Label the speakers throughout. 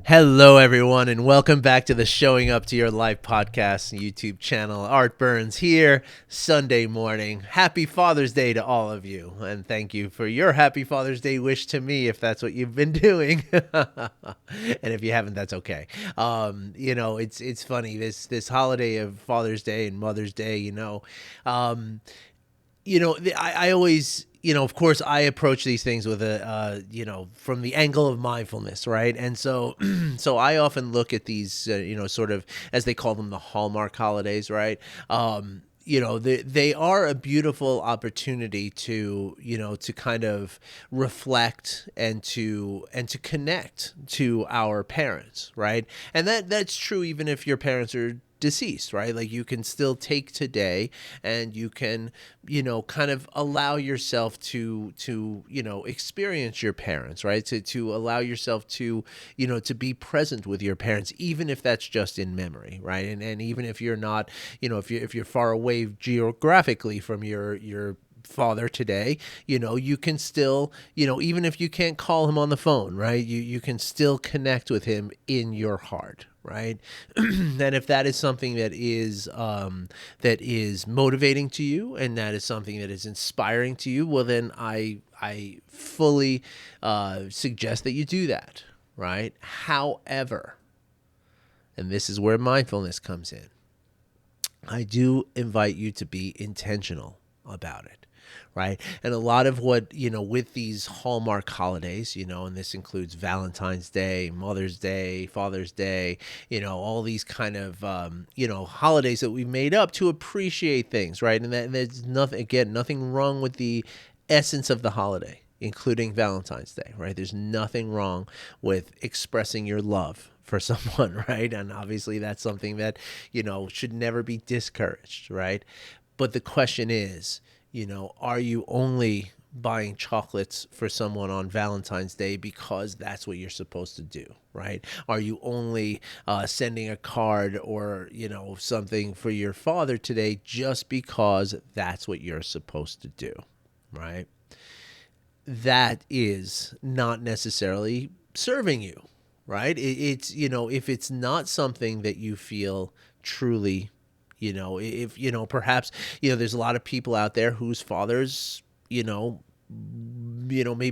Speaker 1: Hello, everyone, and welcome back to the Showing Up to Your Life podcast YouTube channel. Art Burns here, Sunday morning. Happy Father's Day to all of you, and thank you for your Happy Father's Day wish to me if that's what you've been doing. And if you haven't, that's okay. It's funny this holiday of Father's Day and Mother's Day. I always, of course, I approach these things with from the angle of mindfulness, right? And so, so I often look at these, sort of as they call them, the Hallmark holidays, right? They are a beautiful opportunity to kind of reflect and to connect to our parents, right? And that's true even if your parents are deceased, right? Like you can still take today and you can, kind of allow yourself to experience your parents, right? To allow yourself to be present with your parents, even if that's just in memory, right? And even if you're not, if you're far away geographically from your father today, you can still, even if you can't call him on the phone, right? You can still connect with him in your heart, right? And if that is something that is motivating to you, and that is something that is inspiring to you, well, then I fully suggest that you do that, right? However, and this is where mindfulness comes in, I do invite you to be intentional about it, right? And a lot of what, with these Hallmark holidays, and this includes Valentine's Day, Mother's Day, Father's Day, all these kind of, holidays that we made up to appreciate things, right? And there's nothing wrong with the essence of the holiday, including Valentine's Day, right? There's nothing wrong with expressing your love for someone, right? And obviously that's something that, should never be discouraged, right? But the question is, are you only buying chocolates for someone on Valentine's Day because that's what you're supposed to do, right? Are you only sending a card or, something for your father today just because that's what you're supposed to do, right? That is not necessarily serving you, right? It's, if it's not something that you feel truly, if, perhaps, there's a lot of people out there whose fathers, maybe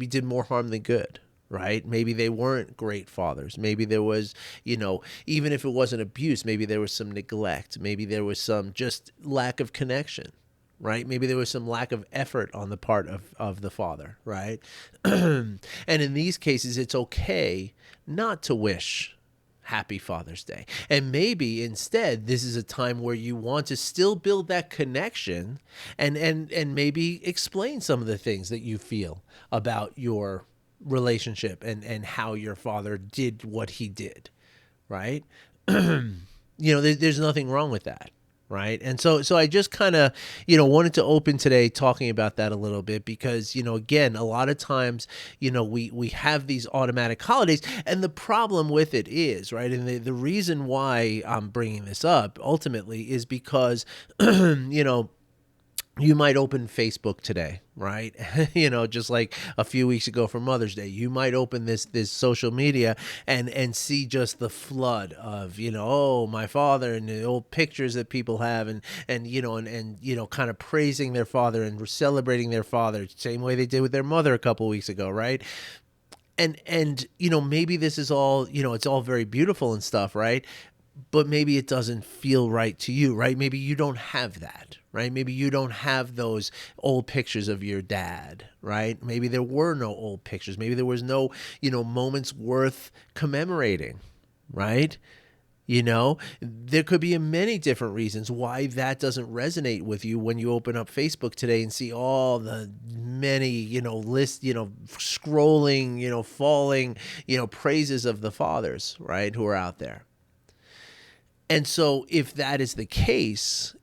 Speaker 1: did more harm than good. Right? Maybe they weren't great fathers. Maybe there was, even if it wasn't abuse, maybe there was some neglect. Maybe there was some just lack of connection, right? Maybe there was some lack of effort on the part of the father, right? And in these cases, it's okay not to wish Happy Father's Day. And maybe instead, this is a time where you want to still build that connection and maybe explain some of the things that you feel about your relationship and how your father did what he did, right? There's nothing wrong with that, right? And so I just kind of, wanted to open today talking about that a little bit because, again, a lot of times, we have these automatic holidays, and the problem with it is, right, and the reason why I'm bringing this up ultimately is because, you might open Facebook today, right? Just like a few weeks ago for Mother's Day, you might open this social media and see just the flood of, oh, my father, and the old pictures that people have, and kind of praising their father and celebrating their father, same way they did with their mother a couple weeks ago, right? And maybe this is all, it's all very beautiful and stuff, right? But maybe it doesn't feel right to you, right? Maybe you don't have that, right? Maybe you don't have those old pictures of your dad, right? Maybe there were no old pictures. Maybe there was no, moments worth commemorating, right? There could be many different reasons why that doesn't resonate with you when you open up Facebook today and see all the many, list, scrolling, falling, praises of the fathers, right, who are out there. And so if that is the case,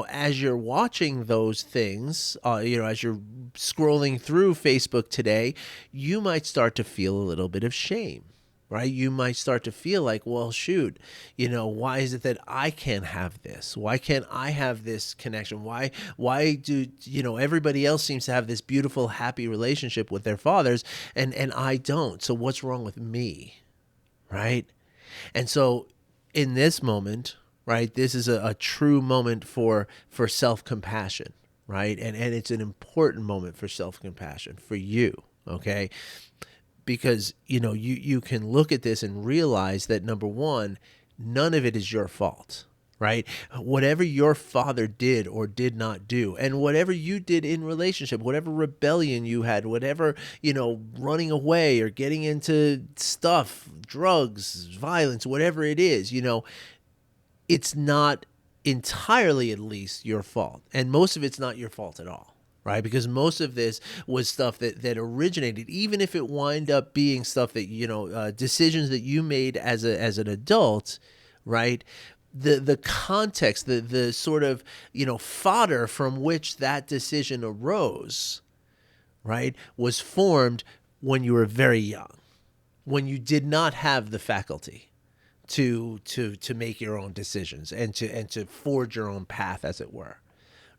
Speaker 1: as you're watching those things, as you're scrolling through Facebook today, you might start to feel a little bit of shame, right? You might start to feel like, well, shoot, why is it that I can't have this? Why can't I have this connection? Why do, everybody else seems to have this beautiful, happy relationship with their fathers and I don't. So what's wrong with me, right? And so in this moment, right, this is a true moment for self-compassion, right? And it's an important moment for self-compassion for you, okay? Because, you can look at this and realize that, number one, none of it is your fault, right? Whatever your father did or did not do, and whatever you did in relationship, whatever rebellion you had, whatever, running away or getting into stuff, drugs, violence, whatever it is, it's not entirely, at least, your fault. And most of it's not your fault at all, right? Because most of this was stuff that originated, even if it wind up being stuff that, decisions that you made as an adult, right? The context, the sort of, fodder from which that decision arose, right, was formed when you were very young, when you did not have the faculty to make your own decisions and to forge your own path, as it were,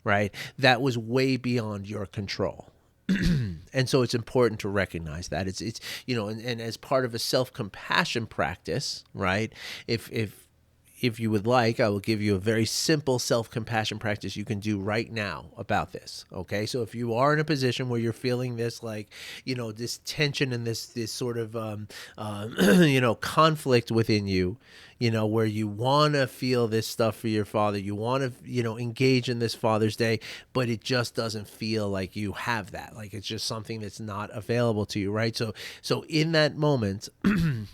Speaker 1: right? That was way beyond your control. And so it's important to recognize that it's and as part of a self-compassion practice, right? If you would like, I will give you a very simple self-compassion practice you can do right now about this, okay? So if you are in a position where you're feeling this, like, this tension and this sort of, conflict within you, where you want to feel this stuff for your father, you want to, engage in this Father's Day, but it just doesn't feel like you have that. Like, it's just something that's not available to you, right? So in that moment,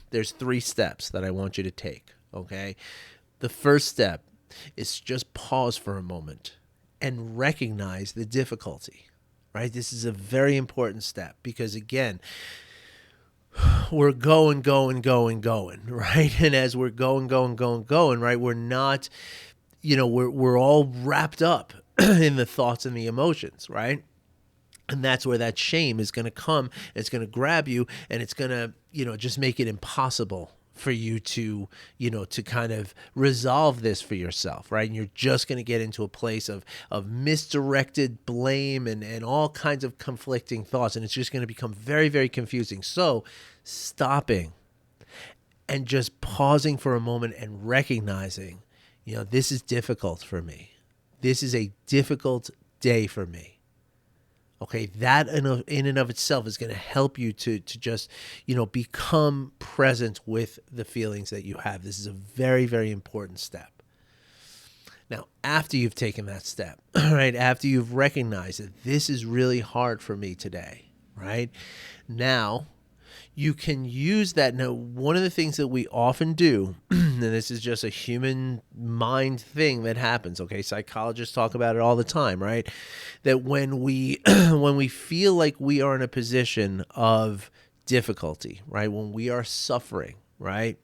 Speaker 1: there's 3 steps that I want you to take, okay? The first step is just pause for a moment and recognize the difficulty, right? This is a very important step because, again, we're going, right? And as we're going, right, we're not, we're all wrapped up in the thoughts and the emotions, right? And that's where that shame is going to come. It's going to grab you, and it's going to, just make it impossible for you to, to kind of resolve this for yourself, right? And you're just going to get into a place of misdirected blame and all kinds of conflicting thoughts. And it's just going to become very, very confusing. So stopping and just pausing for a moment and recognizing, this is difficult for me. This is a difficult day for me. Okay, that in and of itself is going to help you to just, become present with the feelings that you have. This is a very, very important step. Now, after you've taken that step, right, after you've recognized that this is really hard for me today, right, now you can use that. Now, one of the things that we often do, and this is just a human mind thing that happens, okay? Psychologists talk about it all the time, right? That when we when we feel like we are in a position of difficulty, right? When we are suffering, right?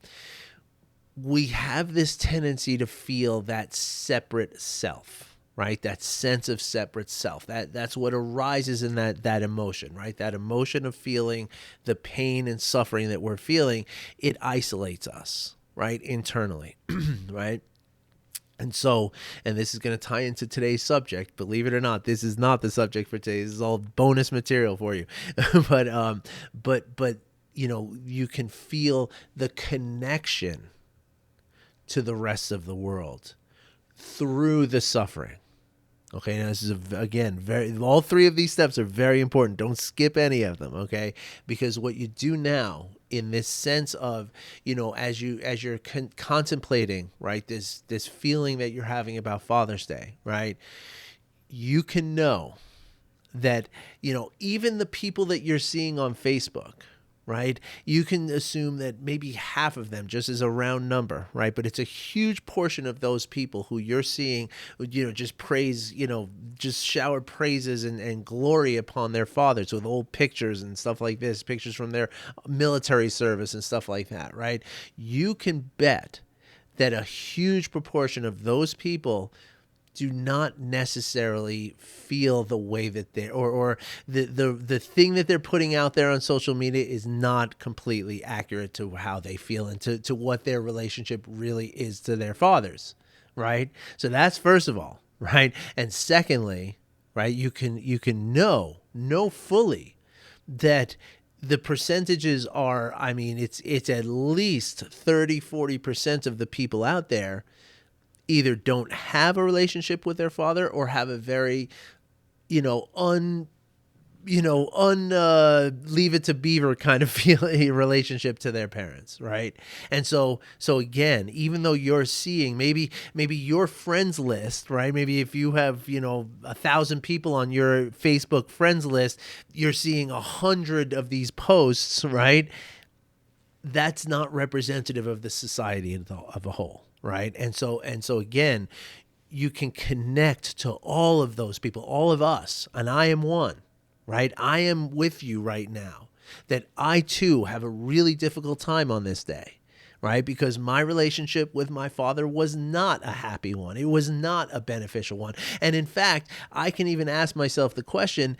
Speaker 1: We have this tendency to feel that separate self, right? That sense of separate self. That's what arises in that emotion, right? That emotion of feeling the pain and suffering that we're feeling, it isolates us, right? Internally, right? And so, and this is going to tie into today's subject. Believe it or not, this is not the subject for today. This is all bonus material for you. but you can feel the connection to the rest of the world through the suffering. Okay, now this is, again, all 3 of these steps are very important. Don't skip any of them, okay? Because what you do now in this sense of, as you're contemplating, right, this feeling that you're having about Father's Day, right, you can know that, even the people that you're seeing on Facebook, right, you can assume that maybe half of them, just as a round number, right, but it's a huge portion of those people who you're seeing, just praise, just shower praises and glory upon their fathers with old pictures and stuff like this, pictures from their military service and stuff like that, right? You can bet that a huge proportion of those people do not necessarily feel the way that they or the thing that they're putting out there on social media is not completely accurate to how they feel and to what their relationship really is to their fathers, right? So that's first of all, right? And secondly, right, you can know fully that the percentages are, I mean, it's at least 30-40% of the people out there either don't have a relationship with their father or have a very, you know, leave it to beaver kind of feel a relationship to their parents, right? And so again, even though you're seeing maybe your friends list, right? Maybe if you have 1,000 people on your Facebook friends list, you're seeing 100 of these posts, right? That's not representative of the society of a whole, right? And so again, you can connect to all of those people, all of us, and I am one, right? I am with you right now, that I too have a really difficult time on this day, right? Because my relationship with my father was not a happy one. It was not a beneficial one. And in fact, I can even ask myself the question,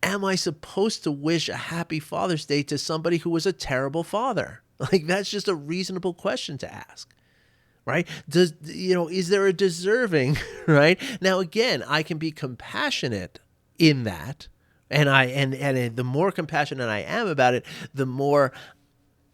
Speaker 1: am I supposed to wish a happy Father's Day to somebody who was a terrible father? Like, that's just a reasonable question to ask. Right? Is there a deserving, right? Now, again, I can be compassionate in that. And the more compassionate I am about it, the more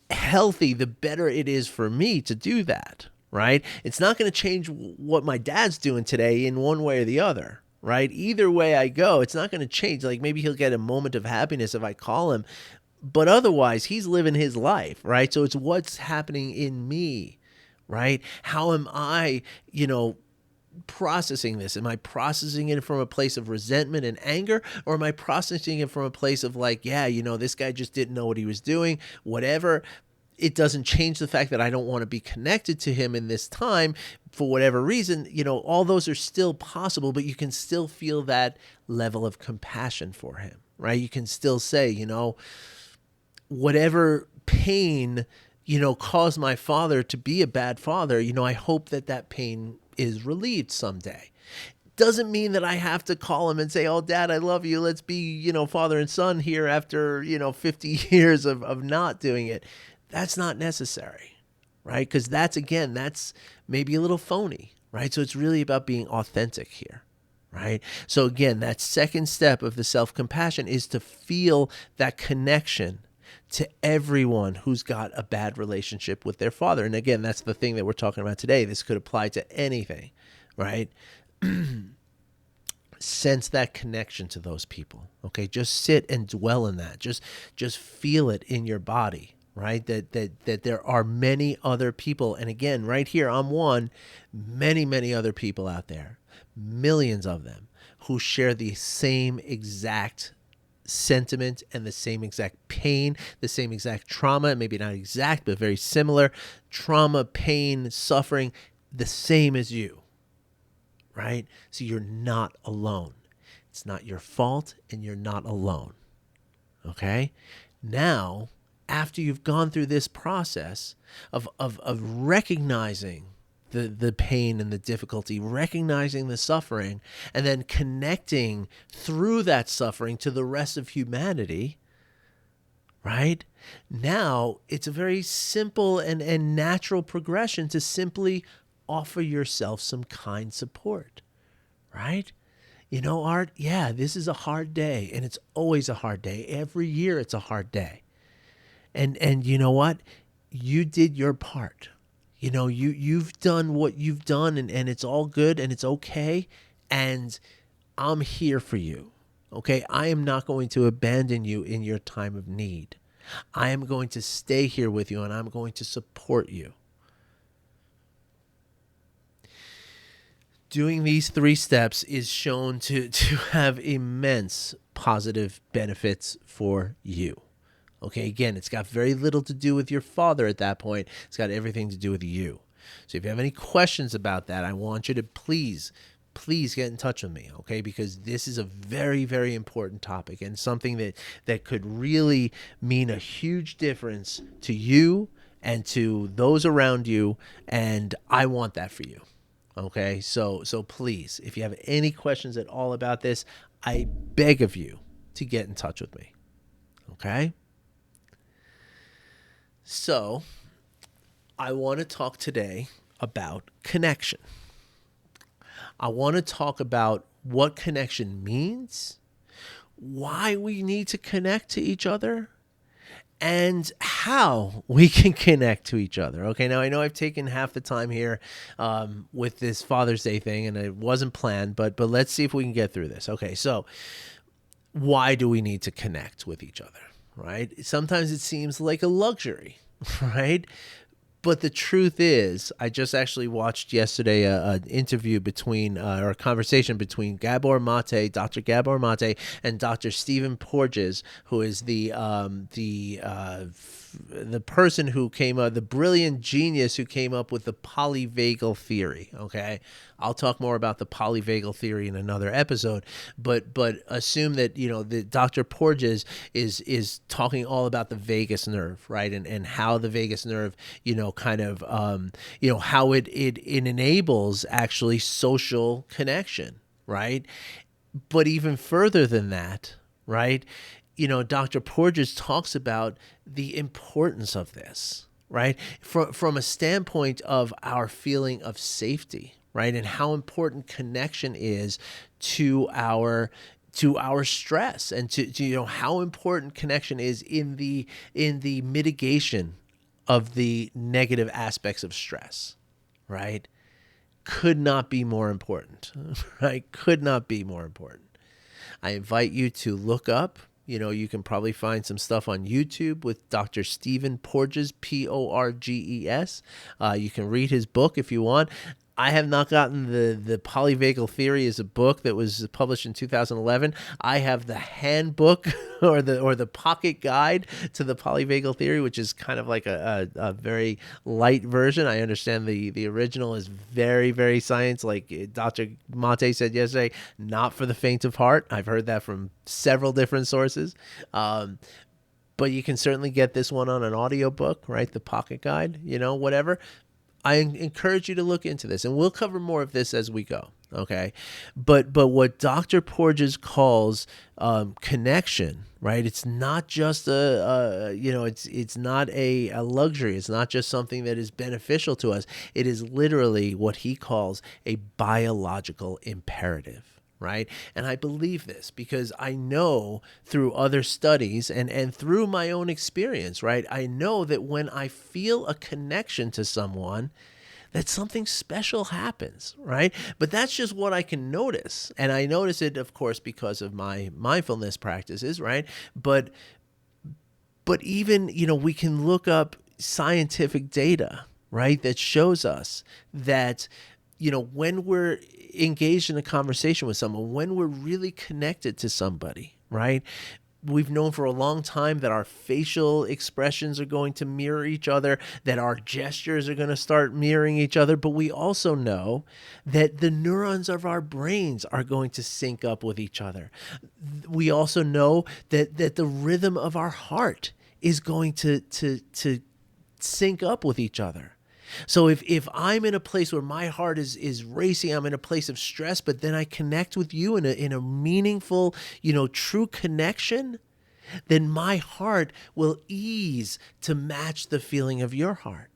Speaker 1: healthy, the better it is for me to do that, right? It's not going to change what my dad's doing today in one way or the other, right? Either way I go, it's not going to change. Like, maybe he'll get a moment of happiness if I call him, but otherwise he's living his life, right? So it's what's happening in me, right? How am I, processing this? Am I processing it from a place of resentment and anger, or am I processing it from a place of like, yeah, this guy just didn't know what he was doing, whatever. It doesn't change the fact that I don't want to be connected to him in this time for whatever reason. All those are still possible, but you can still feel that level of compassion for him, right? You can still say, whatever pain, caused my father to be a bad father, I hope that pain is relieved someday. Doesn't mean that I have to call him and say, oh, Dad, I love you. Let's be, father and son here after, 50 years of not doing it. That's not necessary, right? Because that's maybe a little phony, right? So it's really about being authentic here. Right? So again, that second step of the self-compassion is to feel that connection to everyone who's got a bad relationship with their father. And again, that's the thing that we're talking about today. This could apply to anything, right? Sense that connection to those people. Okay, just sit and dwell in that. Just feel it in your body, right? That there are many other people. And again, right here, I'm one, many other people out there, millions of them, who share the same exact sentiment and the same exact pain, the same exact trauma, maybe not exact, but very similar trauma, pain, suffering, the same as you, right? So you're not alone. It's not your fault, and you're not alone. Okay? Now, after you've gone through this process of recognizing the pain and the difficulty, recognizing the suffering, and then connecting through that suffering to the rest of humanity, right? Now, it's a very simple and natural progression to simply offer yourself some kind support, right? Art, yeah, this is a hard day, and it's always a hard day. Every year it's a hard day. And you know what? You did your part. You've done what you've done, and it's all good and it's okay. And I'm here for you. Okay. I am not going to abandon you in your time of need. I am going to stay here with you, and I'm going to support you. Doing these 3 steps is shown to have immense positive benefits for you. Okay, again, it's got very little to do with your father at that point. It's got everything to do with you. So if you have any questions about that, I want you to please get in touch with me, okay? Because this is a very, very important topic, and something that could really mean a huge difference to you and to those around you, and I want that for you. Okay, so please, if you have any questions at all about this, I beg of you to get in touch with me. Okay? So, I want to talk today about connection. I want to talk about what connection means, why we need to connect to each other, and how we can connect to each other. Okay, now I know I've taken half the time here with this Father's Day thing, and it wasn't planned, but let's see if we can get through this. Okay, so why do we need to connect with each other, right? Sometimes it seems like a luxury, right? But the truth is, I just actually watched yesterday an interview between, or a conversation between Gabor Mate, Dr. Gabor Mate, and Dr. Stephen Porges, who is the person who came up, the brilliant genius who came up with the polyvagal theory. Okay, I'll talk more about the polyvagal theory in another episode, but assume that that Dr. Porges is talking all about the vagus nerve, right, and how the vagus nerve kind of how it enables actually social connection, right? But even further than that, right? Dr. Porges talks about the importance of this, right? From a standpoint of our feeling of safety, right? And how important connection is to our stress, and to how important connection is in the mitigation of the negative aspects of stress, right? Could not be more important, right? Could not be more important. I invite you to look up, you can probably find some stuff on YouTube with Dr. Stephen Porges, Porges. You can read his book if you want. I have not gotten the Polyvagal Theory is a book that was published in 2011. I have the handbook or the pocket guide to the Polyvagal Theory, which is kind of like a very light version. I understand the original is very, very science, like Dr. Mate said yesterday, not for the faint of heart. I've heard that from several different sources. But you can certainly get this one on an audiobook, right? The pocket guide, whatever. I encourage you to look into this, and we'll cover more of this as we go, okay? But what Dr. Porges calls connection, right? It's not just it's not a luxury. It's not just something that is beneficial to us. It is literally what he calls a biological imperative. Right. And I believe this because I know through other studies and through my own experience, right? I know that when I feel a connection to someone, that something special happens, right? But that's just what I can notice. And I notice it, of course, because of my mindfulness practices, right? But even, we can look up scientific data, right? That shows us that when we're engaged in a conversation with someone, when we're really connected to somebody, right? We've known for a long time that our facial expressions are going to mirror each other, that our gestures are going to start mirroring each other. But we also know that the neurons of our brains are going to sync up with each other. We also know that the rhythm of our heart is going to sync up with each other. So if I'm in a place where my heart is racing, I'm in a place of stress, but then I connect with you in a meaningful, true connection, then my heart will ease to match the feeling of your heart.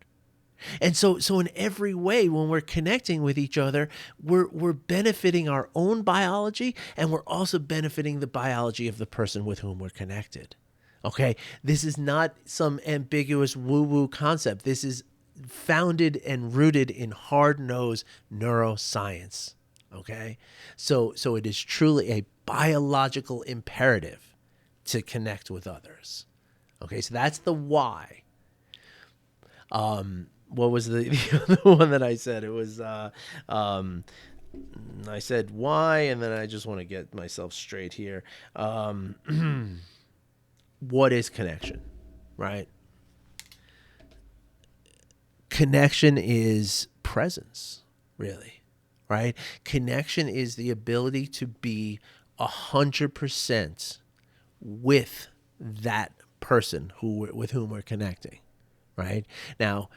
Speaker 1: And so in every way, when we're connecting with each other, we're benefiting our own biology, and we're also benefiting the biology of the person with whom we're connected. Okay, this is not some ambiguous woo-woo concept. This is founded and rooted in hard-nosed neuroscience, okay? So it is truly a biological imperative to connect with others, okay? So that's the why. What was the other one that I said? It was, I said why, and then I just want to get myself straight here. What is connection, right? Connection is presence, really, right? Connection is the ability to be 100% with that person with whom we're connecting, right? Now,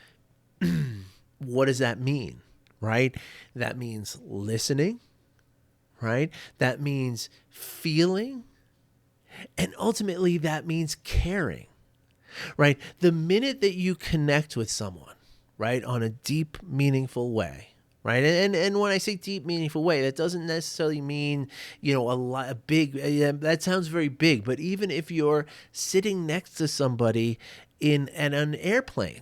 Speaker 1: what does that mean, right? That means listening, right? That means feeling, and ultimately that means caring, right? The minute that you connect with someone, right, on a deep, meaningful way, right? And when I say deep, meaningful way, that doesn't necessarily mean, a big. That sounds very big, but even if you're sitting next to somebody in an airplane,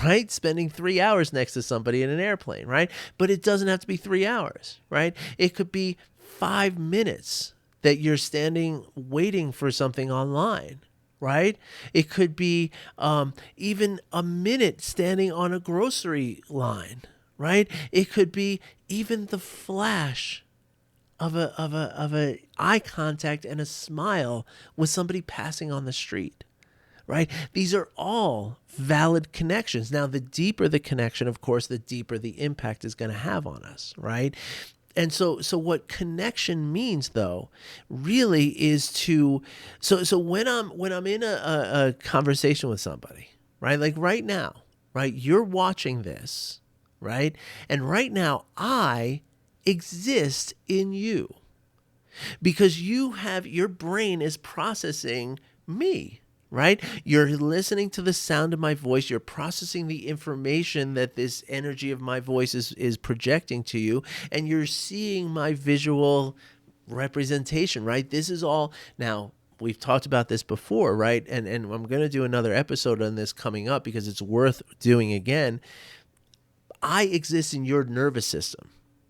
Speaker 1: right? Spending 3 hours next to somebody in an airplane, right? But it doesn't have to be 3 hours, right? It could be 5 minutes that you're standing waiting for something online, right? It could be even a minute standing on a grocery line, right? It could be even the flash of a eye contact and a smile with somebody passing on the street, right? These are all valid connections. Now, the deeper the connection, of course, the deeper the impact is going to have on us, right? And so what connection means, though, really is to so when I'm in a conversation with somebody, right? Like right now, right? You're watching this, right? And right now, I exist in you because your brain is processing me, right? You're listening to the sound of my voice. You're processing the information that this energy of my voice is projecting to you, and you're seeing my visual representation, right? This is all now. We've talked about this before, right? And I'm going to do another episode on this coming up because it's worth doing again. I exist in your nervous system,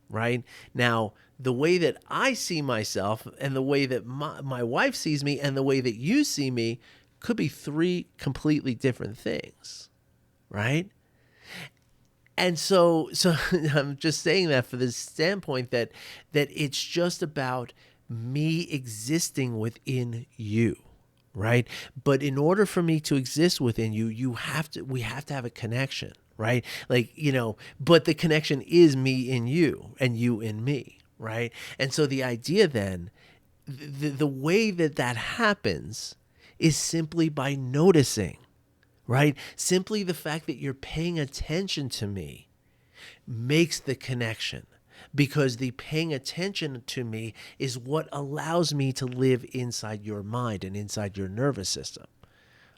Speaker 1: right? Now, the way that I see myself and the way that my wife sees me and the way that you see me could be three completely different things, right? And so I'm just saying that for the standpoint that it's just about me existing within you, right? But in order for me to exist within you, we have to have a connection, right? Like, but the connection is me in you and you in me, right? And so the idea then, the way that happens is simply by noticing, right? Simply the fact that you're paying attention to me makes the connection, because the paying attention to me is what allows me to live inside your mind and inside your nervous system.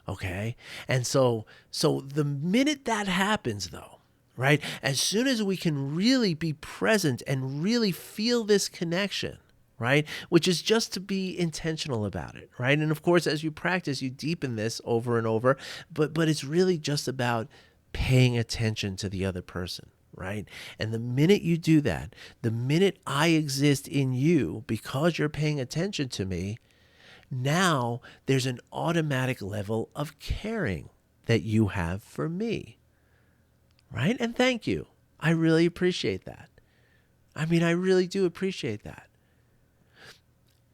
Speaker 1: Okay? And so the minute that happens, though, right? As soon as we can really be present and really feel this connection, right? Which is just to be intentional about it, right? And of course, as you practice, you deepen this over and over, but it's really just about paying attention to the other person, right? And the minute you do that, the minute I exist in you because you're paying attention to me, now there's an automatic level of caring that you have for me, right? And thank you. I really appreciate that. I mean, I really do appreciate that.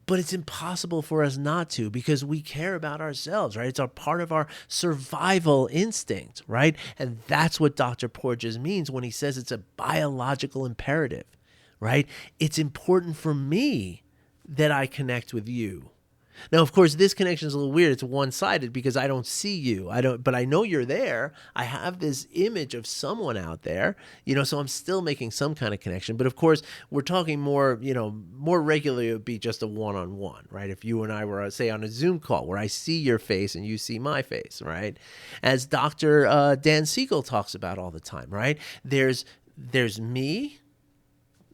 Speaker 1: But it's impossible for us not to, because we care about ourselves, right? It's a part of our survival instinct, right? And that's what Dr. Porges means when he says it's a biological imperative, right? It's important for me that I connect with you. Now, of course, this connection is a little weird. It's one-sided because I don't see you. But I know you're there. I have this image of someone out there, so I'm still making some kind of connection. But of course, we're talking more, more regularly, it would be just a one-on-one, right? If you and I were, say, on a Zoom call where I see your face and you see my face, right? As Dr. Dan Siegel talks about all the time, right? There's me,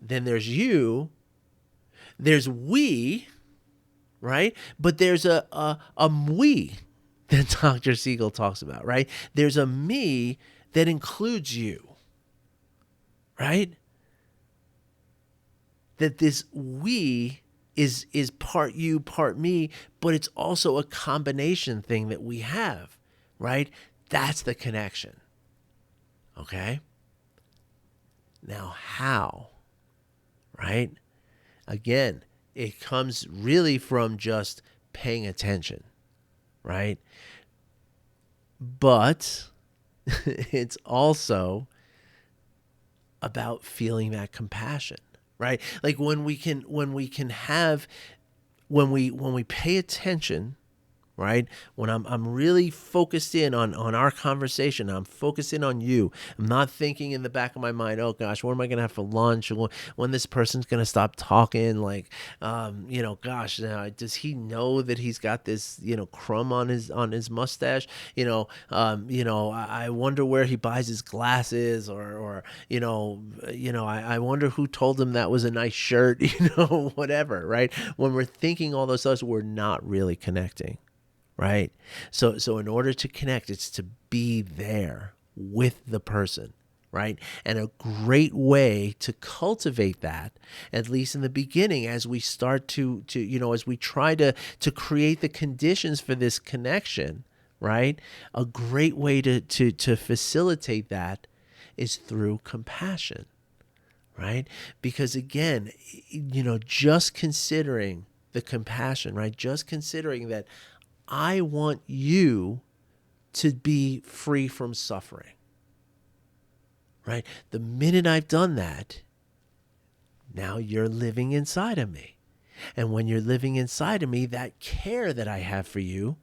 Speaker 1: then there's you, there's we, right? But there's a we that Dr. Siegel talks about, right? There's a me that includes you, right? That this we is part you, part me, but it's also a combination thing that we have, right? That's the connection, okay? Now, how, right? Again, it comes really from just paying attention, right? But it's also about feeling that compassion, right? Like when we pay attention, right? When I'm really focused in on our conversation, I'm focused in on you. I'm not thinking in the back of my mind, oh gosh, what am I gonna have for lunch? Or when this person's gonna stop talking? Like, gosh, now, does he know that he's got this, crumb on his mustache? I wonder where he buys his glasses, or I wonder who told him that was a nice shirt, whatever, right? When we're thinking all those thoughts, we're not really connecting. Right. So in order to connect, it's to be there with the person. Right. And a great way to cultivate that, at least in the beginning, as we start as we try to create the conditions for this connection, right? A great way to facilitate that is through compassion. Right. Because again, just considering the compassion, right? Just considering that I want you to be free from suffering, right? The minute I've done that, now you're living inside of me. And when you're living inside of me, that care that I have for you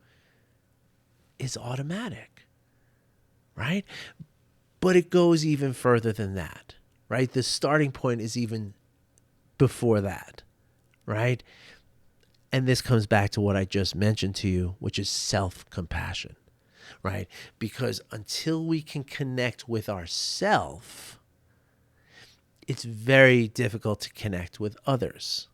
Speaker 1: is automatic, right? But it goes even further than that, right? The starting point is even before that, right? And this comes back to what I just mentioned to you, which is self-compassion, right? Because until we can connect with ourselves, it's very difficult to connect with others.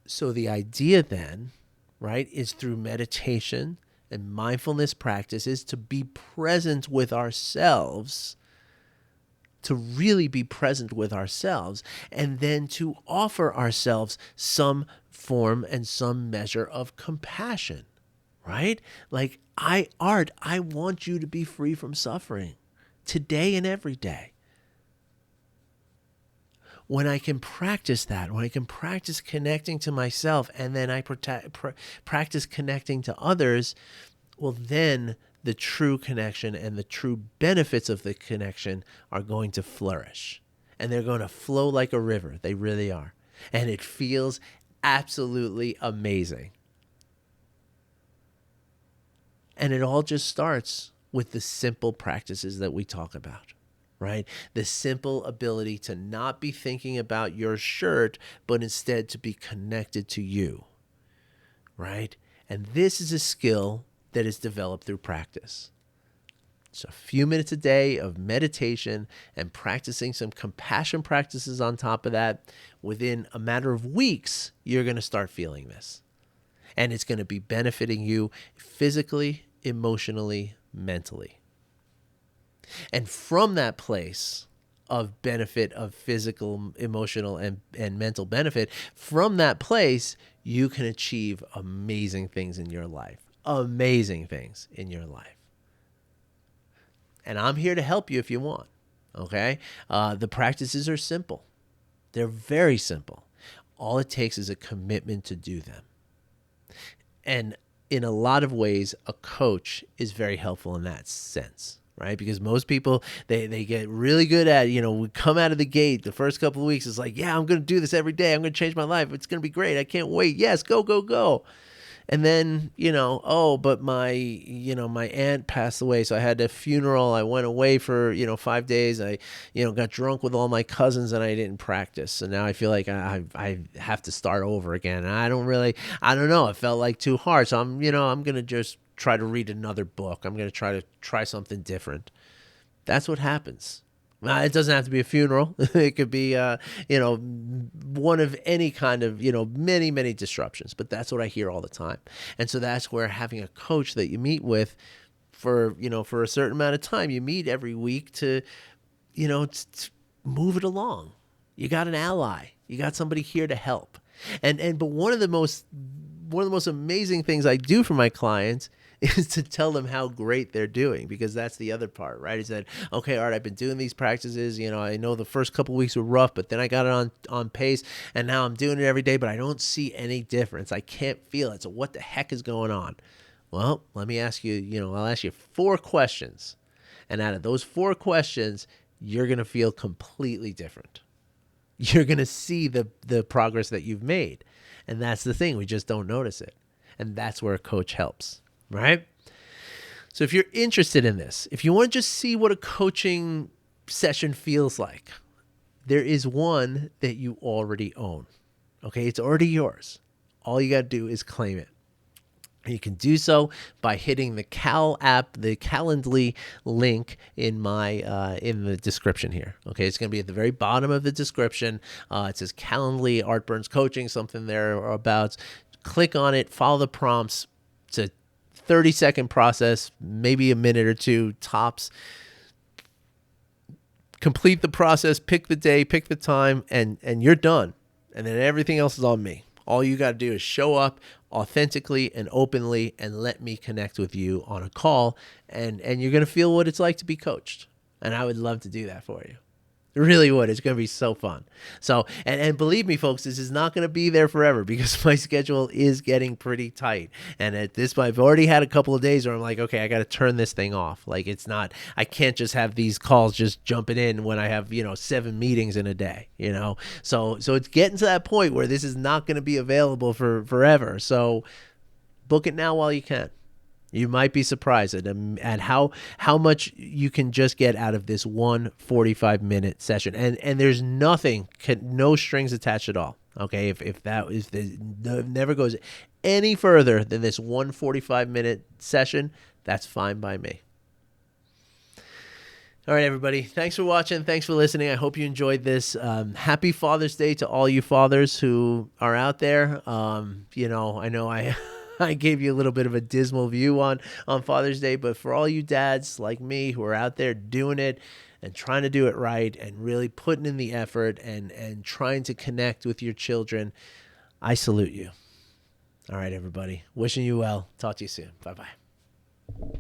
Speaker 1: So the idea then, right, is through meditation and mindfulness practices to be present with ourselves, to really be present with ourselves, and then to offer ourselves some form and some measure of compassion, right? Like, Art, I want you to be free from suffering today and every day. When I can practice that, when I can practice connecting to myself, and then I practice connecting to others, well, then the true connection and the true benefits of the connection are going to flourish. And they're going to flow like a river. They really are. And it feels absolutely amazing. And it all just starts with the simple practices that we talk about, right? The simple ability to not be thinking about your shirt, but instead to be connected to you, right? And this is a skill that is developed through practice. So a few minutes a day of meditation and practicing some compassion practices on top of that, within a matter of weeks, you're going to start feeling this. And it's going to be benefiting you physically, emotionally, mentally. And from that place of benefit, of physical, emotional, and mental benefit, from that place, you can achieve amazing things in your life. Amazing things in your life. And I'm here to help you if you want, okay? The practices are simple. They're very simple. All it takes is a commitment to do them. And in a lot of ways, a coach is very helpful in that sense, right? Because most people, they get really good at, we come out of the gate, the first couple of weeks, it's like, yeah, I'm going to do this every day. I'm going to change my life. It's going to be great. I can't wait. Yes, go, go, go. And then, but my aunt passed away, so I had a funeral. I went away for, 5 days. I, got drunk with all my cousins, and I didn't practice. So now I feel like I have to start over again. And I don't know. It felt like too hard. So I'm going to just try to read another book. I'm going to try something different. That's what happens. It doesn't have to be a funeral. It could be, one of any kind of, many, many disruptions. But that's what I hear all the time. And so that's where having a coach that you meet with for a certain amount of time, you meet every week to move it along. You got an ally. You got somebody here to help. But one of the most amazing things I do for my clients is to tell them how great they're doing, because that's the other part, right? Is that, okay, Art, I've been doing these practices, I know the first couple of weeks were rough, but then I got it on pace, and now I'm doing it every day, but I don't see any difference. I can't feel it. So what the heck is going on? Well, let me ask you, I'll ask you 4 questions. And out of those 4 questions, you're going to feel completely different. You're going to see the progress that you've made. And that's the thing. We just don't notice it. And that's where a coach helps, right? So if you're interested in this, if you want to just see what a coaching session feels like, there is one that you already own. Okay, it's already yours. All you got to do is claim it. You can do so by hitting the Cal app, the Calendly link in in the description here. Okay, it's going to be at the very bottom of the description. It says Calendly Art Burns Coaching, something there or about. Click on it, follow the prompts. It's a 30-second process, maybe a minute or two tops. Complete the process, pick the day, pick the time, and you're done. And then everything else is on me. All you got to do is show up authentically and openly and let me connect with you on a call, and you're going to feel what it's like to be coached. And I would love to do that for you. It really would. It's going to be so fun. So, and believe me, folks, this is not going to be there forever because my schedule is getting pretty tight. And at this point, I've already had a couple of days where I'm like, okay, I got to turn this thing off. Like, it's not, I can't just have these calls just jumping in when I have, 7 meetings in a day, So it's getting to that point where this is not going to be available for forever. So book it now while you can. You might be surprised at how much you can just get out of this one 45-minute session, and there's no strings attached at all. Okay, if it never goes any further than this one 45-minute session, that's fine by me. All right, everybody. Thanks for watching. Thanks for listening. I hope you enjoyed this. Happy Father's Day to all you fathers who are out there. I know I gave you a little bit of a dismal view on Father's Day, but for all you dads like me who are out there doing it and trying to do it right and really putting in the effort and trying to connect with your children, I salute you. All right, everybody. Wishing you well. Talk to you soon. Bye-bye.